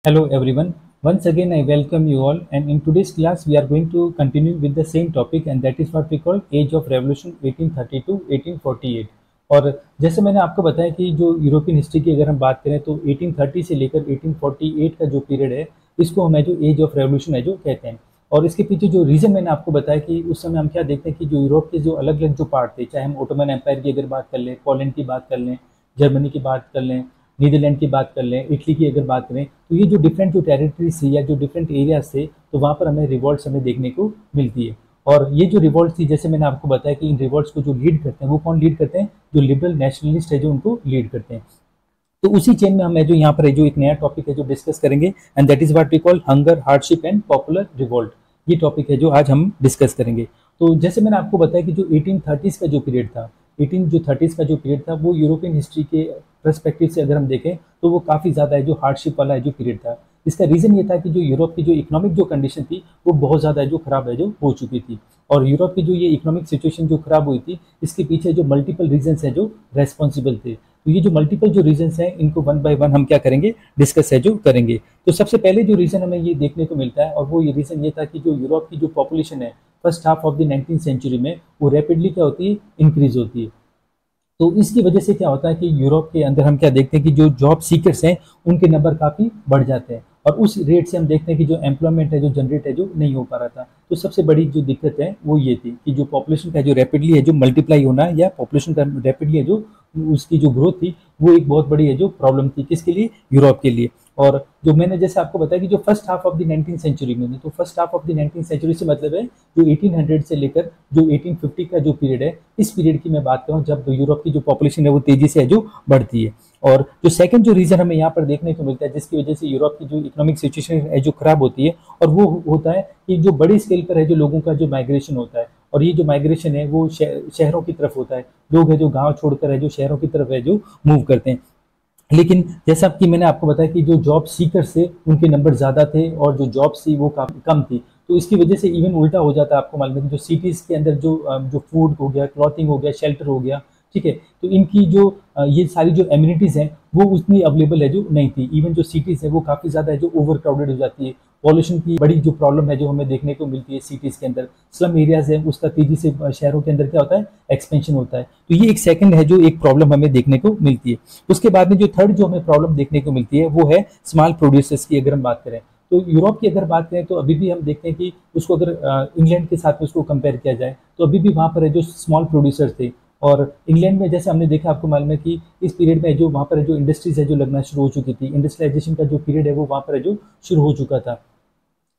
Hello everyone. Once again I welcome you all, and in today's class we are going to continue with the same topic, and that is what we call Age of Revolution 1830 to 1848। और जैसे मैंने आपको बताया कि जो European history की अगर हम बात करें तो 1830 से लेकर 1848 का जो पीरियड है इसको हम जो एज ऑफ रेवोल्यूशन है जो कहते हैं। और इसके पीछे जो रीज़न मैंने आपको बताया कि उस समय हम क्या देखते हैं कि जो यूरोप के जो अलग अलग जो पार्ट थे, चाहे हम ओटोमन एम्पायर की अगर बात कर लें, पोलैंड की बात कर लें, जर्मनी की बात कर लें, नीदरलैंड की बात कर लें, इटली की अगर बात करें, तो ये जो डिफरेंट जो टेरिटरीज थी या जो डिफरेंट एरियाज थे, तो वहाँ पर हमें रिवॉल्ट्स हमें देखने को मिलती है। और ये जो रिवॉल्ट थी, जैसे मैंने आपको बताया कि इन रिवॉल्ट्स को जो लीड करते हैं वो कौन लीड करते हैं, जो लिबरल नेशनलिस्ट है जो उनको लीड करते हैं। तो उसी चेन में हम जो यहाँ पर जो एक नया टॉपिक है जो डिस्कस करेंगे, and that is what we call hunger, hardship and popular revolt. ये टॉपिक है जो आज हम डिस्कस करेंगे। तो जैसे मैंने आपको बताया कि जो 1830s का जो पीरियड था, 1830s का जो पीरियड था वो यूरोपियन हिस्ट्री के परस्पेक्टिव से अगर हम देखें तो वो काफ़ी ज़्यादा है जो हार्डशिप वाला है जो पीरियड था। इसका रीज़न ये था कि जो यूरोप की जो इकोनॉमिक जो कंडीशन थी वो बहुत ज़्यादा जो खराब है जो हो चुकी थी। और यूरोप की जो ये इकोनॉमिक सिचुएशन जो खराब हुई थी, इसके पीछे जो मल्टीपल रीजंस हैं जो रेस्पॉन्सिबल थे। तो ये जो मल्टीपल जो रीजंस हैं इनको वन बाय वन हम क्या करेंगे, डिस्कस है जो करेंगे। तो सबसे पहले जो रीज़न हमें ये देखने को मिलता है, और वो ये रीज़न ये था कि जो यूरोप की जो पॉपुलेशन है first half of the 19th century में वो रैपिडली क्या होती है, इंक्रीज होती है। तो इसकी वजह से क्या होता है कि यूरोप के अंदर हम क्या देखते हैं कि जो जॉब सीकर्स हैं उनके नंबर काफ़ी बढ़ जाते हैं, और उस रेट से हम देखते हैं कि जो एम्प्लॉयमेंट है जो जनरेट है जो नहीं हो पा रहा था। तो सबसे बड़ी जो दिक्कत है वो ये थी कि जो पॉपुलेशन का जो रैपिडली है जो मल्टीप्लाई होना, या पॉपुलेशन का रैपिडली है जो उसकी जो ग्रोथ थी, वो एक बहुत बड़ी है जो प्रॉब्लम थी, किसके लिए, यूरोप के लिए। और जो मैंने जैसे आपको बताया कि जो first half of the 19th century में, तो first half of the 19th century से मतलब है जो 1800 से लेकर जो 1850 का जो पीरियड है, इस पीरियड की मैं बात करूँ जब यूरोप की जो पॉपुलेशन है वो तेजी से है जो बढ़ती है। और जो सेकंड जो रीजन हमें यहाँ पर देखने को मिलता है जिसकी वजह से यूरोप की जो इकोनॉमिक सिचुएशन है जो खराब होती है, और वो होता है कि जो बड़ी स्केल पर है जो लोगों का जो माइग्रेशन होता है, और ये जो माइग्रेशन है वो शहरों की तरफ होता है। लोग है जो गांव छोड़कर है जो शहरों की तरफ है जो मूव करते हैं। लेकिन जैसा कि मैंने आपको बताया कि जो जॉब सीकर्स थे उनके नंबर ज़्यादा थे, और जो जॉब्स थी वो काफ़ी कम थी। तो इसकी वजह से इवन उल्टा हो जाता है। आपको मालूम है कि जो सिटीज़ के अंदर जो फूड हो गया, क्लॉथिंग हो गया, शेल्टर हो गया, ठीक है, तो इनकी जो ये सारी जो एम्यूनिटीज़ हैं वो उतनी अवेलेबल है जो नहीं थी। इवन जो सिटीज़ है वो काफ़ी ज़्यादा है जो ओवर क्राउडेड हो जाती है। पॉल्यूशन की बड़ी जो प्रॉब्लम है जो हमें देखने को मिलती है सिटीज़ के अंदर। स्लम एरियाज है उसका तेजी से शहरों के अंदर क्या होता है, एक्सपेंशन होता है। तो ये एक सेकंड है जो एक प्रॉब्लम हमें देखने को मिलती है। उसके बाद में जो थर्ड जो हमें प्रॉब्लम देखने को मिलती है वो है स्मॉल प्रोड्यूसर्स की अगर हम बात करें। तो यूरोप की अगर बात करें तो अभी भी हम देखते हैं कि उसको अगर इंग्लैंड के साथ में उसको कंपेयर किया जाए तो अभी भी वहाँ पर है जो स्मॉल प्रोड्यूसर्स थे। और इंग्लैंड में जैसे हमने देखा, आपको मालूम है कि इस पीरियड में जो वहाँ पर जो इंडस्ट्रीज है जो लगना शुरू हो चुकी थी, इंडस्ट्रियलाइजेशन का जो पीरियड है वो वहाँ पर है जो शुरू हो चुका था।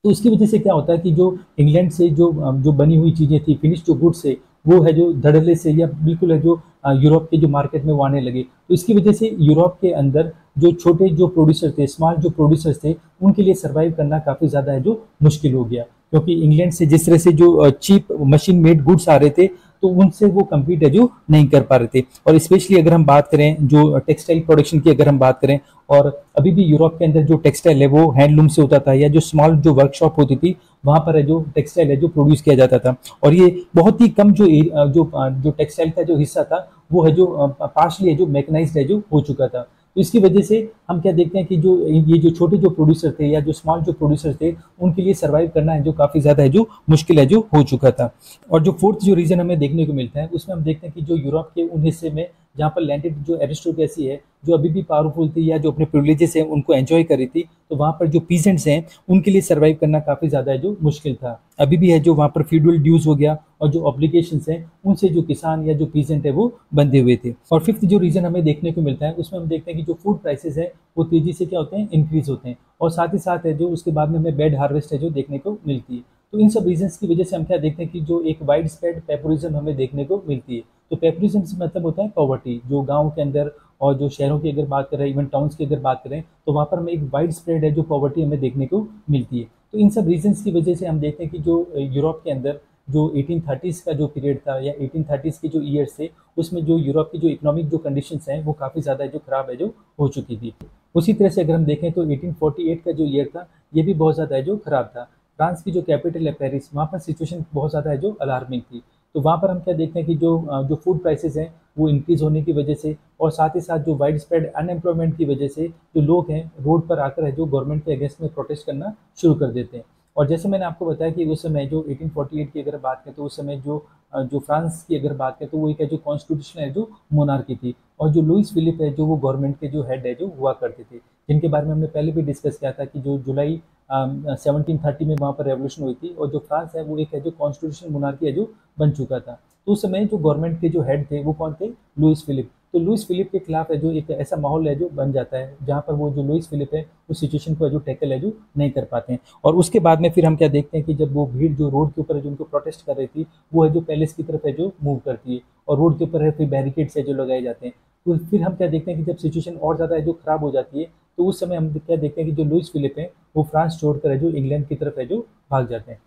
तो उसकी वजह से क्या होता है कि जो इंग्लैंड से जो बनी हुई चीज़ें थी, फिनिश जो गुड्स है वो है जो धड़ल्ले से या बिल्कुल है जो यूरोप के जो मार्केट में वो आने लगे। तो इसकी वजह से यूरोप के अंदर जो छोटे जो प्रोड्यूसर थे, स्मॉल जो प्रोड्यूसर्स थे, उनके लिए सर्वाइव करना काफ़ी ज़्यादा है जो मुश्किल हो गया। क्योंकि इंग्लैंड से जिस तरह से जो चीप मशीन मेड गुड्स आ रहे थे, तो उनसे वो कम्पीट है जो नहीं कर पा रहे थे। और स्पेशली अगर हम बात करें जो टेक्सटाइल प्रोडक्शन की अगर हम बात करें, और अभी भी यूरोप के अंदर जो टेक्सटाइल है वो हैंडलूम से होता था, या जो स्मॉल जो वर्कशॉप होती थी वहाँ पर है जो टेक्सटाइल है जो प्रोड्यूस किया जाता था। और ये बहुत ही कम जो टेक्सटाइल का जो हिस्सा था वो है जो पार्शली है जो मैकेनाइज्ड है जो हो चुका था। तो इसकी वजह से हम क्या देखते हैं कि जो ये जो छोटे जो प्रोड्यूसर थे या जो स्मॉल जो प्रोड्यूसर थे, उनके लिए सर्वाइव करना है जो काफ़ी ज़्यादा है जो मुश्किल है जो हो चुका था। और जो फोर्थ जो रीज़न हमें देखने को मिलता है उसमें हम देखते हैं कि जो यूरोप के उन हिस्से में जहाँ पर लैंडेड जो एरिस्टोक्रेसी है जो अभी भी पावरफुल थी या जो अपने प्रिविलेजेस हैं उनको एंजॉय कर रही थी, तो वहाँ पर जो पीजेंट्स हैं उनके लिए सर्वाइव करना काफ़ी ज़्यादा है जो मुश्किल था। अभी भी है जो वहाँ पर फ्यूडल ड्यूज हो गया, और जो ऑब्लिगेशंस हैं उनसे जो किसान या जो पीजेंट है वो बंधे हुए थे। और फिफ्थ जो रीज़न हमें देखने को मिलता है उसमें हम देखते हैं कि जो फूड प्राइसेस है वो तेज़ी से क्या होते हैं, इंक्रीज होते हैं। और साथ ही साथ है जो उसके बाद में हमें बैड हार्वेस्ट है जो देखने को मिलती है। तो इन सब रीजंस की वजह से हम क्या देखते हैं कि जो एक वाइड स्प्रेड पेपोरिज्म हमें देखने को मिलती है। तो पेपोरिज्म से मतलब होता है पॉवर्टी, जो गांव के अंदर और जो शहरों की अगर बात करें, इवन टाउन्स की अगर बात करें, तो वहाँ पर हमें एक वाइड स्प्रेड है जो पॉवर्टी हमें देखने को मिलती है। तो इन सब रीजंस की वजह से हम देखते हैं कि जो यूरोप के अंदर जो 1830s का जो पीरियड था या 1830s के जो ईयर्स थे, उसमें जो यूरोप की जो इकोनॉमिक जो कंडीशंस हैं वो काफ़ी ज़्यादा जो खराब है जो हो चुकी थी। उसी तरह से अगर हम देखें तो 1848 का जो ईयर था ये भी बहुत ज़्यादा है जो खराब था। फ्रांस की जो कैपिटल है पेरिस, वहाँ पर सिचुएशन बहुत ज़्यादा है जो अलार्मिंग थी। तो वहाँ पर हम क्या देखते हैं कि जो फूड प्राइसेस हैं वो इंक्रीज होने की वजह से, और साथ ही साथ जो वाइड स्प्रेड अनएम्प्लॉयमेंट की वजह से जो लोग हैं रोड पर आकर है जो गवर्नमेंट के अगेंस्ट में प्रोटेस्ट करना शुरू कर देते हैं। और जैसे मैंने आपको बताया कि उस समय जो 1848 की अगर बात करें तो उस समय जो फ्रांस की अगर बात करें तो वो एक है जो कॉन्स्टिट्यूशन है जो मोनार्की थी, और जो लुइस फिलिप है जो वो गवर्नमेंट के जो हेड है जो हुआ करते थे, जिनके बारे में हमने पहले भी डिस्कस किया था कि जो जुलाई 1730 में वहाँ पर रेवोल्यूशन हुई थी, और जो फ्रांस है वो एक है जो कॉन्स्टिट्यूशन मोनार्की है जो बन चुका था। तो उस समय जो गवर्नमेंट के जो हेड थे वो कौन थे? Louis Philippe. तो लुइस फिलिप के खिलाफ है जो एक ऐसा माहौल है जो बन जाता है जहाँ पर वो जो लुइस फिलिप है उस सिचुएशन को है जो टैकल है जो नहीं कर पाते हैं। और उसके बाद में फिर हम क्या देखते हैं कि जब वो भीड़ जो रोड के ऊपर है जो उनको प्रोटेस्ट कर रही थी वो है जो पैलेस की तरफ है जो मूव करती है, और रोड के ऊपर है फिर बैरिकेड्स है जो लगाए जाते हैं। तो फिर हम क्या देखते हैं कि जब सिचुएशन और ज़्यादा है जो खराब हो जाती है तो उस समय हम क्या देखते हैं कि जो लुइस फिलिप है वो फ्रांस छोड़कर है जो इंग्लैंड की तरफ है जो भाग जाते हैं।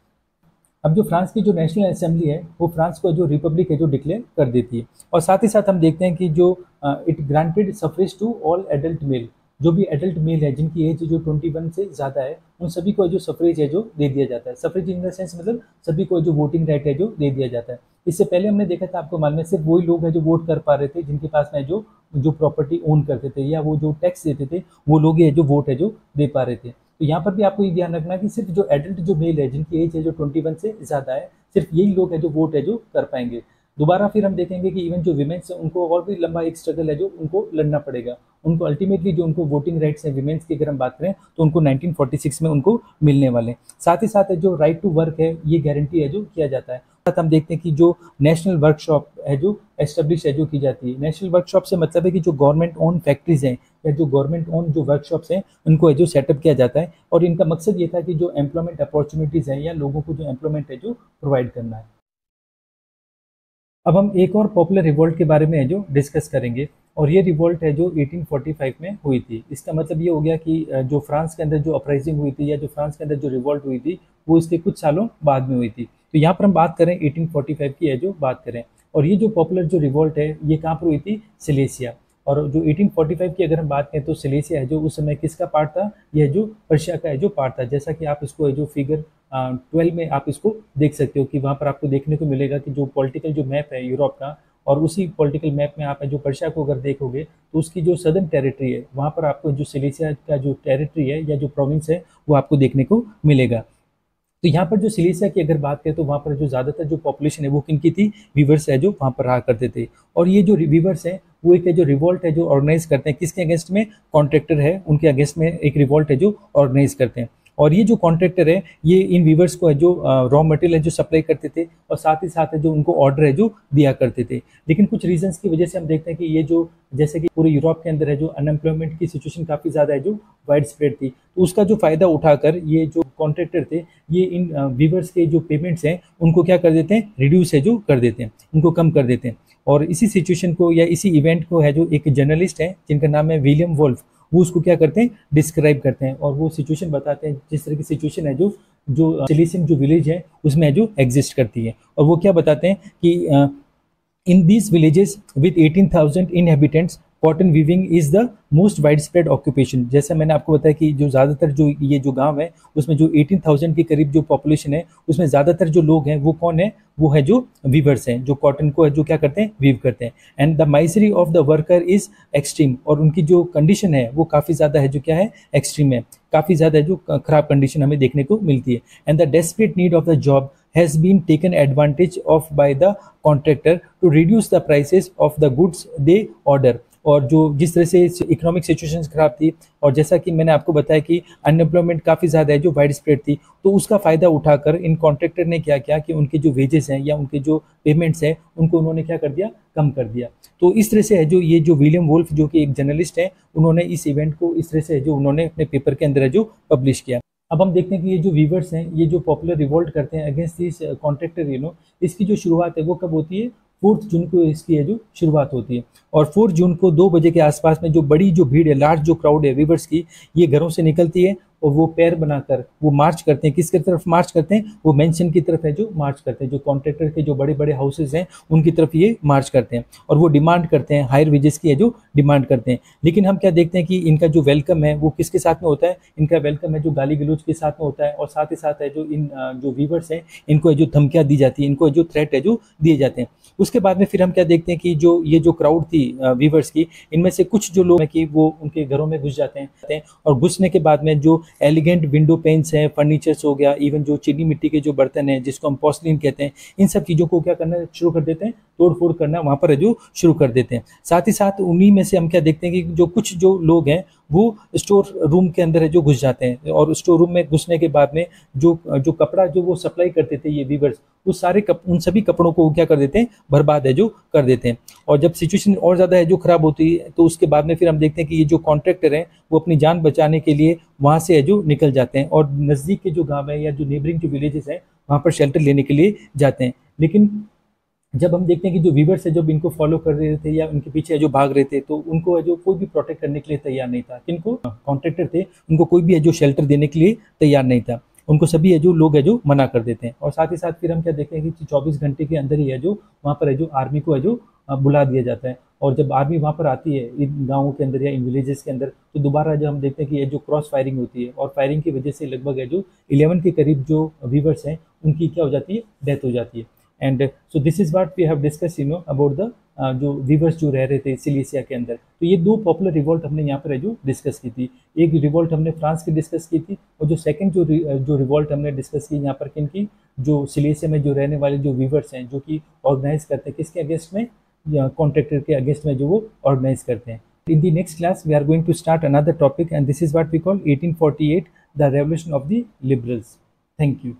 अब जो फ्रांस की जो नेशनल असेंबली है वो फ्रांस को जो रिपब्लिक है जो डिक्लेयर कर देती है, और साथ ही साथ हम देखते हैं कि जो it granted suffrage to all adult male, जो भी एडल्ट मेल है जिनकी एज जो 21 से ज़्यादा है उन सभी को जो सफरेज है जो दे दिया जाता है। सफरेज इन द सेंस मतलब सभी को जो वोटिंग राइट है जो दे दिया जाता है। इससे पहले हमने देखा था, आपको मालूम है, सिर्फ वही लोग हैं जो वोट कर पा रहे थे जिनके पास में जो जो प्रॉपर्टी ओन करते थे या वो जो टैक्स देते थे, वो लोग ही है जो वोट है जो दे पा रहे थे। तो यहाँ पर भी आपको ये ध्यान रखना कि सिर्फ जो एडल्ट जो मेल है जिनकी एज है जो 21 से ज़्यादा है, सिर्फ यही लोग हैं जो वोट है जो कर पाएंगे। दोबारा फिर हम देखेंगे कि इवन जो विमेंस है उनको और भी लंबा एक स्ट्रगल है जो उनको लड़ना पड़ेगा। उनको अल्टीमेटली जो उनको वोटिंग राइट्स हैं विमेंस की अगर हम बात करें तो उनको 1946 में उनको मिलने वाले। साथ ही साथ जो राइट टू वर्क है ये गारंटी है जो किया जाता है। साथ हम देखते हैं कि जो नेशनल वर्कशॉप है जो एस्टेब्लिश है जो की जाती है। नेशनल वर्कशॉप से मतलब है कि जो गवर्नमेंट ओन फैक्ट्रीज हैं या जो गवर्नमेंट ओन जो वर्कशॉप्स हैं उनको है जो सेटअप किया जाता है, और इनका मकसद ये था कि जो एम्प्लॉयमेंट अपॉर्चुनिटीज़ हैं या लोगों को जो एम्प्लॉयमेंट है जो प्रोवाइड करना है। अब हम एक और पॉपुलर रिवॉल्ट के बारे में है जो डिस्कस करेंगे, और ये रिवॉल्ट है जो 1845 में हुई थी। इसका मतलब ये हो गया कि जो फ्रांस के अंदर जो अपराइजिंग हुई थी या जो फ्रांस के अंदर जो रिवॉल्ट हुई थी वो इसके कुछ सालों बाद में हुई थी। तो यहाँ पर हम बात करें 1845 की है जो बात करें, और ये जो पॉपुलर जो रिवॉल्ट है ये कहाँ पर हुई थी? सिलेसिया। और जो 1845 की अगर हम बात करें तो सिलेसिया है जो उस समय किसका पार्ट था? यह जो पर्शिया का है जो पार्ट था। जैसा कि आप इसको है जो फिगर 12 में आप इसको देख सकते हो कि वहाँ पर आपको देखने को मिलेगा कि जो पॉलिटिकल जो मैप है यूरोप का, और उसी पॉलिटिकल मैप में आप जो पर्शिया को अगर देखोगे तो उसकी जो सदर्न टेरिटरी है वहाँ पर आपको जो सिलेसिया का जो टेरिटरी है या जो प्रोविंस है वो आपको देखने को मिलेगा। तो यहाँ पर जो सिलेसिया की अगर बात करें तो वहाँ पर जो ज़्यादातर जो पॉपुलेशन है वो किनकी थी? वीवर्स है जो वहाँ पर रहा करते थे। और ये जो वीवर्स हैं वो एक है जो रिवॉल्ट है जो ऑर्गेनाइज करते हैं किसके अगेंस्ट में? कॉन्ट्रैक्टर है उनके अगेंस्ट में एक रिवॉल्ट है जो ऑर्गेनाइज करते हैं। और ये जो कॉन्ट्रैक्टर है ये इन वीवर्स को है जो रॉ मटेरियल है जो सप्लाई करते थे, और साथ ही साथ है जो उनको ऑर्डर है जो दिया करते थे। लेकिन कुछ रीजंस की वजह से हम देखते हैं कि ये जो जैसे कि पूरे यूरोप के अंदर है जो अनएम्प्लॉयमेंट की सिचुएशन काफ़ी ज़्यादा है जो वाइड स्प्रेड थी, तो उसका जो फ़ायदा उठाकर ये जो कॉन्ट्रैक्टर थे ये इन वीवर्स के जो पेमेंट्स हैं उनको क्या कर देते हैं? रिड्यूस है जो कर देते हैं, उनको कम कर देते हैं। और इसी सिचुएशन को या इसी इवेंट को है जो एक जर्नलिस्ट है जिनका नाम है विलियम वोल्फ, वो उसको क्या करते हैं? डिस्क्राइब करते हैं, और वो सिचुएशन बताते हैं जिस तरह की सिचुएशन है जो जो सिलेसियन जो विलेज है उसमें जो एग्जिस्ट करती है। और वो क्या बताते हैं कि in these villages with 18,000 inhabitants cotton weaving is the most wide spread occupation. जैसे मैंने आपको बताया कि जो ज़्यादातर जो ये जो गांव है उसमें जो 18,000 के करीब जो पॉपुलेशन है उसमें ज़्यादातर जो लोग हैं वो कौन है? वो है जो वीवर्स हैं, जो कॉटन को है जो क्या करते हैं? वीव करते हैं। And the misery of the worker is extreme, और उनकी जो कंडीशन है वो काफ़ी ज़्यादा है जो क्या है? एक्सट्रीम है, काफ़ी ज़्यादा जो खराब कंडीशन हमें देखने को मिलती है। And the desperate need of the job has been taken advantage of by the contractor to reduce the prices of the goods they order। और जो जिस तरह से इकोनॉमिक सिचुएशन खराब थी, और जैसा कि मैंने आपको बताया कि अनएम्प्लॉयमेंट काफ़ी ज़्यादा है जो वाइड स्प्रेड थी, तो उसका फ़ायदा उठाकर इन कॉन्ट्रैक्टर ने क्या किया कि उनके जो वेजेस हैं या उनके जो पेमेंट्स हैं उनको उन्होंने क्या कर दिया? कम कर दिया। तो इस तरह से है जो ये जो विलियम वोल्फ जो कि एक जर्नलिस्ट है उन्होंने इस इवेंट को इस तरह से है जो उन्होंने अपने पेपर के अंदर है जो पब्लिश किया। अब हम देखते हैं कि ये जो वीवर्स हैं ये जो पॉपुलर रिवोल्ट करते हैं अगेंस्ट दिस कॉन्ट्रैक्टर इसकी जो शुरुआत है वो कब होती है? 4 जून को इसकी है जो शुरुआत होती है। और 4 जून को 2 बजे के आसपास में जो बड़ी जो भीड़ है, लार्ज जो क्राउड है वीवर्स की, ये घरों से निकलती है और वो पैर बनाकर वो मार्च करते हैं, किसकी तरफ मार्च करते हैं, वो मेंशन की तरफ है जो मार्च करते हैं, जो कॉन्ट्रैक्टर के जो बड़े बड़े हाउसेज हैं उनकी तरफ ये मार्च करते हैं और वो डिमांड करते हैं, हायर वेजेस की है जो डिमांड करते हैं। लेकिन हम क्या देखते हैं कि इनका जो वेलकम है वो किसके साथ में होता है, इनका वेलकम है जो गाली गलौज के साथ में होता है, और साथ ही साथ है जो इन जो वीवर्स हैं इनको है जो धमकियां दी जाती है, इनको जो थ्रेट है जो दिए जाते हैं। उसके बाद में फिर हम क्या देखते हैं कि जो ये जो क्राउड थी वीवर्स की, इनमें से कुछ जो लोग हैं कि वो उनके घरों में घुस जाते हैं और घुसने के बाद में जो एलिगेंट विंडो पेन्स हैं, फर्नीचर्स हो गया, इवन जो चीनी मिट्टी के जो बर्तन हैं जिसको हम पोर्सलिन कहते हैं, इन सब चीज़ों को क्या करना शुरू कर देते हैं, तोड़ फोड़ करना वहाँ पर जो शुरू कर देते हैं। साथ ही साथ उन्हीं में से हम क्या देखते हैं कि जो कुछ जो लोग हैं वो स्टोर रूम के अंदर है जो घुस जाते हैं, और स्टोर रूम में घुसने के बाद में जो जो कपड़ा जो वो सप्लाई करते थे ये वीवर्स, उस सारे उन सभी कपड़ों को क्या कर देते हैं, बर्बाद है जो कर देते हैं। और जब सिचुएशन और ज़्यादा है जो खराब होती है तो उसके बाद में फिर हम देखते हैं कि ये जो कॉन्ट्रैक्टर हैं वो अपनी जान बचाने के लिए वहाँ से है जो निकल जाते हैं और नज़दीक के जो गाँव है या जो नेबरिंग जो विलेजेस हैं वहाँ पर शेल्टर लेने के लिए जाते हैं। लेकिन जब हम देखते हैं कि जो वीवर्स है जब इनको फॉलो कर रहे थे या उनके पीछे जो भाग रहे थे, तो उनको जो कोई भी प्रोटेक्ट करने के लिए तैयार नहीं था, किनको कॉन्ट्रैक्टर थे उनको कोई भी है जो शेल्टर देने के लिए तैयार नहीं था, उनको सभी है जो लोग है जो मना कर देते हैं। और साथ ही साथ फिर हम क्या देखते हैं कि 24 घंटे के अंदर ही है जो वहाँ पर है जो आर्मी को है जो बुला दिया जाता है, और जब आर्मी वहाँ पर आती है इन गाँवों के अंदर या इन विलेजेस के अंदर, तो दोबारा जब हम देखते हैं कि ये जो क्रॉस फायरिंग होती है और फायरिंग की वजह से लगभग है जो 11 के करीब जो वीवर्स हैं उनकी क्या हो जाती है, डेथ हो जाती है। And so this is what we have discuss about the जो वीवर्स जो रह रहे थे सिलेसिया के अंदर। तो ये दो पॉपुलर रिवॉल्ट हमने यहाँ पर है जो डिस्कस की थी। एक रिवॉल्ट हमने फ्रांस की डिस्कस की थी, और जो सेकंड जो रिवॉल्ट हमने डिस्कस की यहाँ पर किन की, जो सिलेसिया में जो रहने वाले जो वीवर्स हैं जो कि ऑर्गेनाइज करते हैं किसके अगेंस्ट में, कॉन्ट्रैक्टर के अगेंस्ट में जो वो ऑर्गेनाइज करते हैं। In the next class, we are going to start another topic, and this is what we call 1848, the revolution of the liberals. Thank you.